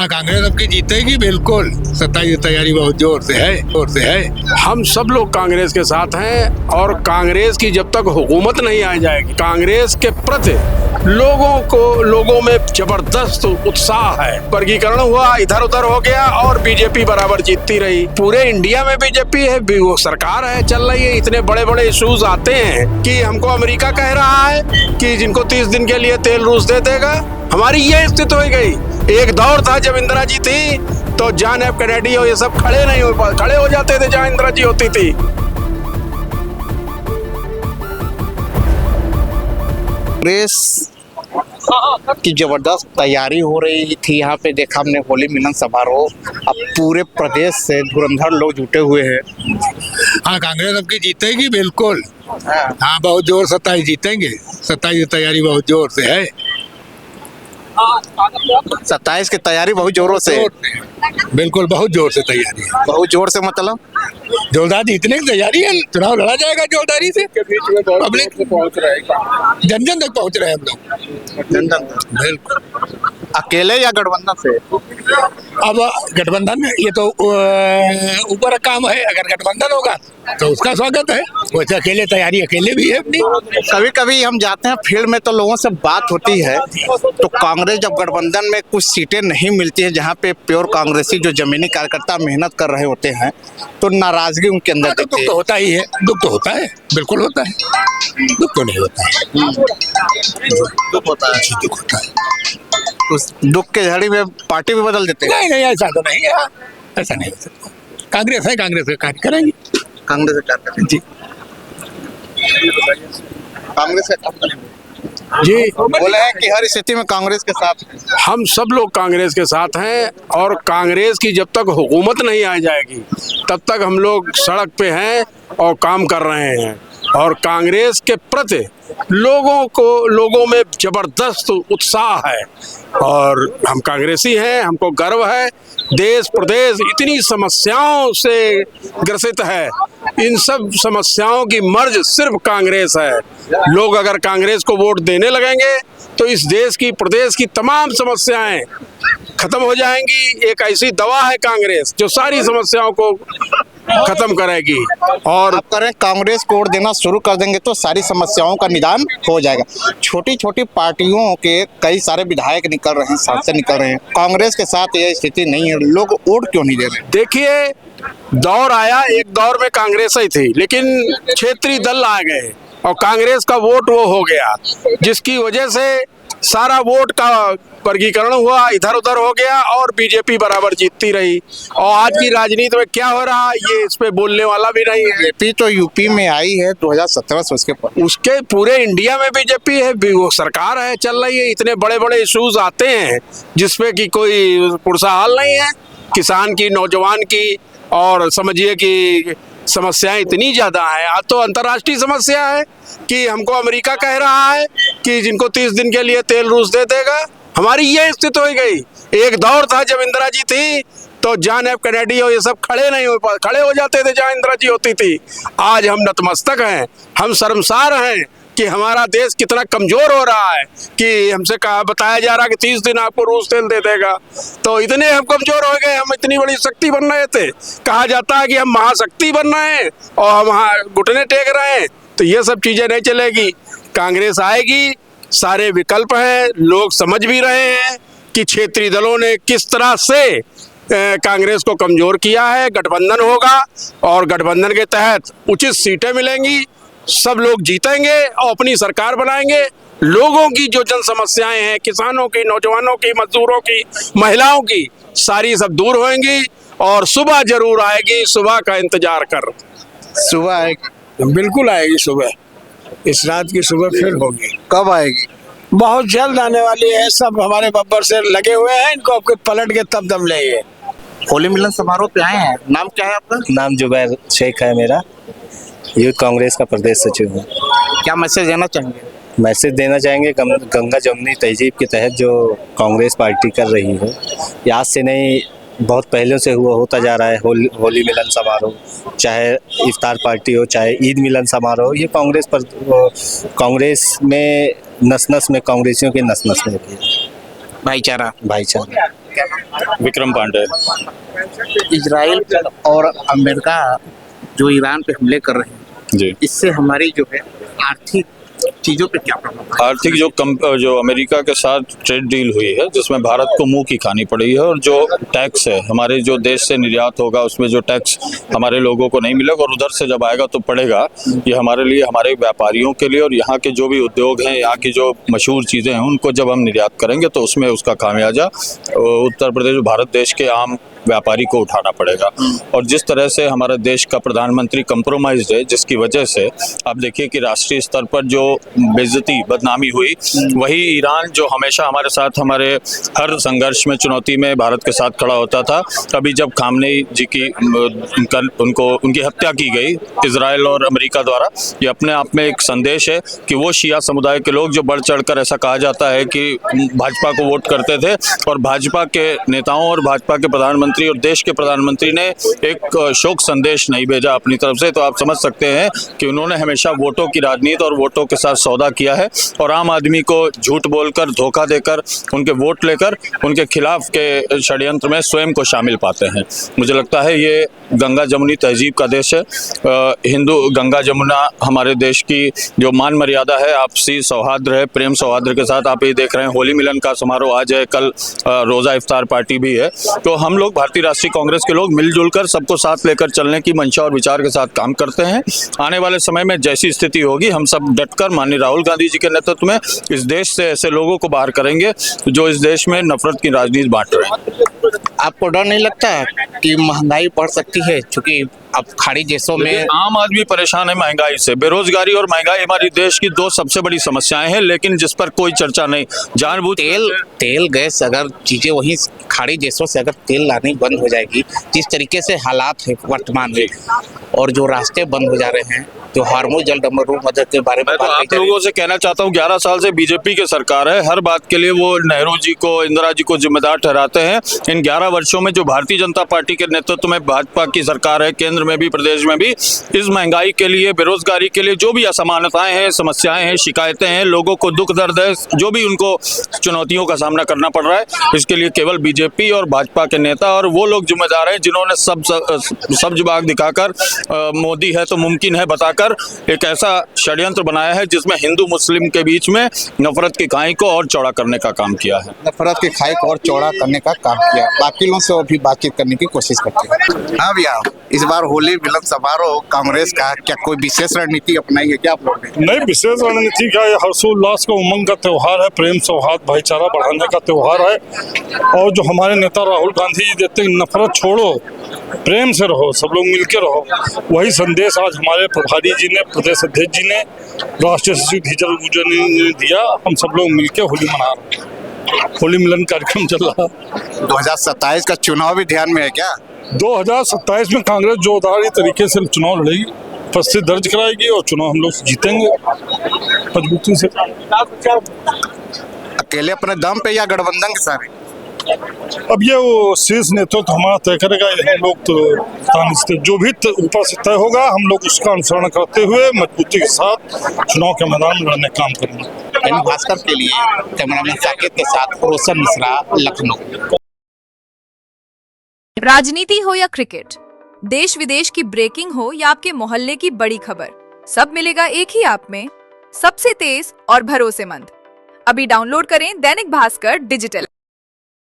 हाँ, कांग्रेस अब की जीतेगी बिल्कुल। 27 की तैयारी बहुत जोर से है। हम सब लोग कांग्रेस के साथ हैं और कांग्रेस की जब तक हुकूमत नहीं आ जाएगी, कांग्रेस के प्रति लोगों में जबरदस्त उत्साह है। वर्गीकरण हुआ, इधर उधर हो गया और बीजेपी बराबर जीतती रही। पूरे इंडिया में बीजेपी है, वो सरकार है, चल रही है। इतने बड़े बड़े इश्यूज आते हैं कि हमको अमेरिका कह रहा है कि जिनको 30 दिन के लिए तेल रूस दे देगा। हमारी ये स्थिति हो गई। एक दौर था जब इंदिरा जी थी तो जॉन एफ कैनेडी और ये सब खड़े हो जाते थे जहां इंदिरा जी होती थी। कांग्रेस की जबरदस्त तैयारी हो रही थी। यहाँ पे देखा हमने होली मिलन समारोह। अब पूरे प्रदेश से धुरंधर लोग जुटे हुए हैं। हाँ, कांग्रेस अब की जीतेगी बिल्कुल। हाँ, बहुत जोर 27 जीतेंगे। 27 की तैयारी बहुत जोर से है। 27 की तैयारी बहुत जोरों से है। बिल्कुल, बहुत जोर से तैयारी है। बहुत जोर से मतलब जोरदार जीतने की तैयारी है। चुनाव लड़ा जाएगा जोरदारी से। पब्लिक पहुंच रहे हैं, जन जन तक पहुंच रहे हैं हम लोग। जन जन बिल्कुल। अकेले या गठबंधन से? अब गठबंधन ये तो ऊपर का काम है। अगर गठबंधन होगा तो उसका स्वागत है। वैसे अकेले तैयारी अकेले भी है अपनी। कभी कभी हम जाते हैं फील्ड में तो लोगों से बात होती है तो कांग्रेस जब गठबंधन में कुछ सीटें नहीं मिलती है जहां पे प्योर कांग्रेसी जो जमीनी कार्यकर्ता मेहनत कर रहे होते हैं तो नाराजगी उनके अंदर दिखती दुख है। तो होता ही है। दुख तो होता है, बिल्कुल होता है। दुख तो नहीं होता है। दुख होता है। दुख होता है। उस दुख के झड़ी में पार्टी भी बदल देते हैं। नहीं, ऐसा तो नहीं है। ऐसा नहीं हो सकता। कांग्रेस है, कांग्रेस का कार्य करेंगी। कांग्रेस का क्या करें? जी कांग्रेस का क्या करें? जी, बोले हैं कि हर स्थिति में कांग्रेस के साथ हैं। हम सब लोग कांग्रेस के साथ हैं और कांग्रेस की जब तक हुकूमत नहीं आ जाएगी तब तक हम लोग सड़क पे हैं और काम कर रहे हैं। और कांग्रेस के प्रति लोगों में जबरदस्त उत्साह है और हम कांग्रेसी हैं। हमको गर्व है। देश प्रदेश इतनी समस्याओं से ग्रसित है। इन सब समस्याओं की मर्ज सिर्फ कांग्रेस है। लोग अगर कांग्रेस को वोट देने लगेंगे तो इस देश की प्रदेश की तमाम समस्याएं खत्म हो जाएंगी। एक ऐसी दवा है कांग्रेस जो सारी समस्याओं को खत्म करेगी। और आप करें कांग्रेस को वोट देना शुरू कर देंगे तो सारी समस्याओं का निदान हो जाएगा। छोटी छोटी पार्टियों के कई सारे विधायक निकल रहे हैं, सांसद निकल रहे हैं। कांग्रेस के साथ यह स्थिति नहीं है। लोग वोट क्यों नहीं दे रहे? देखिए, दौर आया, एक दौर में कांग्रेस ही थी लेकिन क्षेत्रीय दल आ गए और कांग्रेस का वोट वो हो गया जिसकी वजह से सारा वोट का वर्गीकरण हुआ, इधर उधर हो गया और बीजेपी बराबर जीतती रही। और आज की राजनीति में क्या हो रहा है ये इस पे बोलने वाला भी नहीं है। बीजेपी तो यूपी में आई है 2017 से, उसके पूरे इंडिया में बीजेपी है, वो सरकार है, चल रही है। इतने बड़े बड़े इश्यूज आते हैं जिसपे कि कोई पुरसा हाल नहीं है। किसान की, नौजवान की और समझिए कि समस्याएं इतनी ज्यादा है। आज तो अंतर्राष्ट्रीय समस्या है कि हमको अमेरिका कह रहा है कि जिनको 30 दिन के लिए तेल रूस दे देगा। हमारी ये स्थिति हो गई। एक दौर था जब इंदिरा जी थी तो जॉन एफ कैनेडी और ये सब खड़े हो जाते थे जहां इंदिरा जी होती थी। आज हम नतमस्तक हैं, हम शर्मसार हैं कि हमारा देश कितना कमजोर हो रहा है कि हमसे बताया जा रहा है कि 30 दिन आपको रूस तेल दे देगा। तो इतने हम कमजोर हो गए, हम इतनी बड़ी शक्ति बन रहे थे। कहा जाता है कि हम महाशक्ति बन रहे हैं और हम वहाँ घुटने टेक रहे हैं। तो ये सब चीजें नहीं चलेगी। कांग्रेस आएगी, सारे विकल्प हैं, लोग समझ भी रहे हैं कि क्षेत्रीय दलों ने किस तरह से कांग्रेस को कमजोर किया है। गठबंधन होगा और गठबंधन के तहत उचित सीटें मिलेंगी, सब लोग जीतेंगे और अपनी सरकार बनाएंगे। लोगों की जो जन समस्याएं हैं, किसानों की, नौजवानों की, मजदूरों की, महिलाओं की, सारी सब दूर होंगी और सुबह जरूर आएगी। सुबह का इंतजार कर। सुबह आएगी, बिल्कुल आएगी सुबह। इस रात की सुबह फिर होगी। कब आएगी? बहुत जल्द आने वाली है। सब हमारे बब्बर से लगे हुए हैं, इनको आपके पलट के तब दम लेंगे। होली मिलन समारोह पे आए हैं। नाम क्या है आपका? नाम जुबैर शेख है मेरा। यूथ कांग्रेस का प्रदेश सचिव हूँ। क्या मैसेज देना चाहेंगे? मैसेज देना चाहेंगे गंगा जमुनी तहजीब के तहत जो कांग्रेस पार्टी कर रही है, ये आज से नहीं, बहुत पहले से होता जा रहा है। होली मिलन समारोह, चाहे इफ्तार पार्टी हो, चाहे ईद मिलन समारोह, ये कांग्रेस में नस नस में, कांग्रेसियों के नस नस में भाईचारा। क्या नाम? विक्रम पांडे। इजराइल और अमेरिका जो ईरान पे हमले कर रहे हैं, जी, इससे हमारी जो है आर्थिक चीजों पे क्या प्रभाव है? आर्थिक जो अमेरिका के साथ ट्रेड डील हुई है जिसमें भारत को मुंह की खानी पड़ी है, और जो टैक्स है हमारे जो देश से निर्यात होगा उसमें जो टैक्स हमारे लोगों को नहीं मिलेगा और उधर से जब आएगा तो पड़ेगा, ये हमारे लिए, हमारे व्यापारियों के लिए और यहाँ के जो भी उद्योग हैं, यहाँ की जो मशहूर चीज़ें हैं उनको जब हम निर्यात करेंगे तो उसमें उसका खामियाजा उत्तर प्रदेश, भारत देश के आम व्यापारी को उठाना पड़ेगा। और जिस तरह से हमारे देश का प्रधानमंत्री कंप्रोमाइज्ड है, जिसकी वजह से आप देखिए कि राष्ट्रीय स्तर पर जो बेइज्जती, बदनामी हुई, वही ईरान जो हमेशा हमारे साथ, हमारे हर संघर्ष में, चुनौती में भारत के साथ खड़ा होता था, अभी जब खामनेई जी की उनकी हत्या की गई इजराइल और अमेरिका द्वारा, ये अपने आप में एक संदेश है कि वो शिया समुदाय के लोग जो बढ़ चढ़कर, ऐसा कहा जाता है कि भाजपा को वोट करते थे, और भाजपा के नेताओं और भाजपा के प्रधानमंत्री और देश के प्रधानमंत्री ने एक शोक संदेश नहीं भेजा अपनी तरफ से, तो आप समझ सकते हैं कि उन्होंने हमेशा वोटों की राजनीति और वोटों के साथ सौदा किया है, और आम आदमी को झूठ बोलकर, धोखा देकर, उनके वोट लेकर उनके खिलाफ के षड्यंत्र में स्वयं को शामिल पाते हैं। मुझे लगता है ये गंगा जमुनी तहजीब का देश है। हिंदू गंगा जमुना हमारे देश की जो मान मर्यादा है, आपसी सौहार्द है, प्रेम सौहार्द के साथ आप ये देख रहे हैं, होली मिलन का समारोह आज है, कल रोज़ा इफ्तार पार्टी भी है। तो हम लोग भारतीय राष्ट्रीय कांग्रेस के लोग मिलजुल कर सबको साथ लेकर चलने की मंशा और विचार के साथ काम करते हैं। आने वाले समय में जैसी स्थिति होगी, हम सब डटकर माननीय राहुल गांधी जी के नेतृत्व में इस देश से ऐसे लोगों को बाहर करेंगे जो इस देश में नफरत की राजनीति बांट रहे हैं। आपको डर नहीं लगता कि महंगाई बढ़ सकती है, क्योंकि अब खाड़ी देशों में आम आदमी परेशान है महंगाई से? बेरोजगारी और महंगाई हमारी देश की दो सबसे बड़ी समस्याएं हैं, लेकिन जिस पर कोई चर्चा नहीं। जानबूझ तेल गैस, अगर चीजें वहीं खाड़ी देशों से अगर तेल लानी बंद हो जाएगी, जिस तरीके से हालात है वर्तमान में, और जो रास्ते बंद हो जा रहे हैं, जो हार्मोज जल डमरू मदद के बारे में मैं तो आप लोगों से कहना चाहता हूँ, 11 साल से बीजेपी की सरकार है, हर बात के लिए वो नेहरू जी को, इंदिरा जी को जिम्मेदार ठहराते हैं। इन 11 वर्षों में जो भारतीय जनता पार्टी के नेतृत्व में भाजपा की सरकार है, केंद्र में भी, प्रदेश में भी, इस महंगाई के लिए, बेरोजगारी के लिए, जो भी असमानताएं हैं, समस्याएं हैं, शिकायतें हैं, लोगों को दुख दर्द है, जो भी उनको चुनौतियों का सामना करना पड़ रहा है, इसके लिए केवल बीजेपी और भाजपा के नेता और वो लोग जिम्मेदार हैं जिन्होंने सब्ज बाग दिखाकर, मोदी है तो मुमकिन है बताकर, एक ऐसा षड्यंत्र बनाया है जिसमें हिंदू मुस्लिम के बीच में नफरत की खाई को और चौड़ा करने का काम किया है। नफरत की खाई को और चौड़ा करने का काम किया। बाकी लोगों से भी बातचीत करने की कोशिश करते हैं। हाँ भैया, इस बार होली मिलन समारोह कांग्रेस का क्या कोई विशेष रणनीति अपनाई है क्या आप लोगों ने? नहीं, विशेष रणनीति क्या, ये हर्षोल्लास का, उमंग का त्यौहार है, प्रेम सौहार्द भाईचारा बढ़ाने का त्यौहार है। और जो हमारे नेता राहुल गांधी जी देते हैं, नफरत छोड़ो, प्रेम से रहो, सब लोग मिलकर रहो, वही संदेश आज हमारे प्रभारी जी ने, प्रदेश अध्यक्ष जी ने, राष्ट्रीय सचिव धीरज गुर्जर ने दिया। हम सब लोग मिलकर होली मना रहे हैं, होली मिलन कार्यक्रम चल रहा है। 2027 का चुनाव भी ध्यान में है क्या? 2027 में कांग्रेस जोरदार तरीके से चुनाव लड़ेगी, उपस्थिति दर्ज कराएगी और चुनाव हम लोग जीतेंगे मजबूती से। अकेले अपने दम पे या गठबंधन के साथ? अब ये वो शीर्ष नेतृत्व हमारा तय करेगा, हम लोग तो जो भी ऊपर से तय होगा, हम लोग उसका अनुसरण करते हुए मजबूती के साथ चुनाव के मैदान में लड़ने का काम करेंगे। भास्कर के लिए कैमरामैन साकेत के साथ रोशन मिश्रा, लखनऊ। राजनीति हो या क्रिकेट, देश विदेश की ब्रेकिंग हो या आपके मोहल्ले की बड़ी खबर, सब मिलेगा एक ही ऐप में, सबसे तेज और भरोसेमंद। अभी डाउनलोड करें दैनिक भास्कर डिजिटल।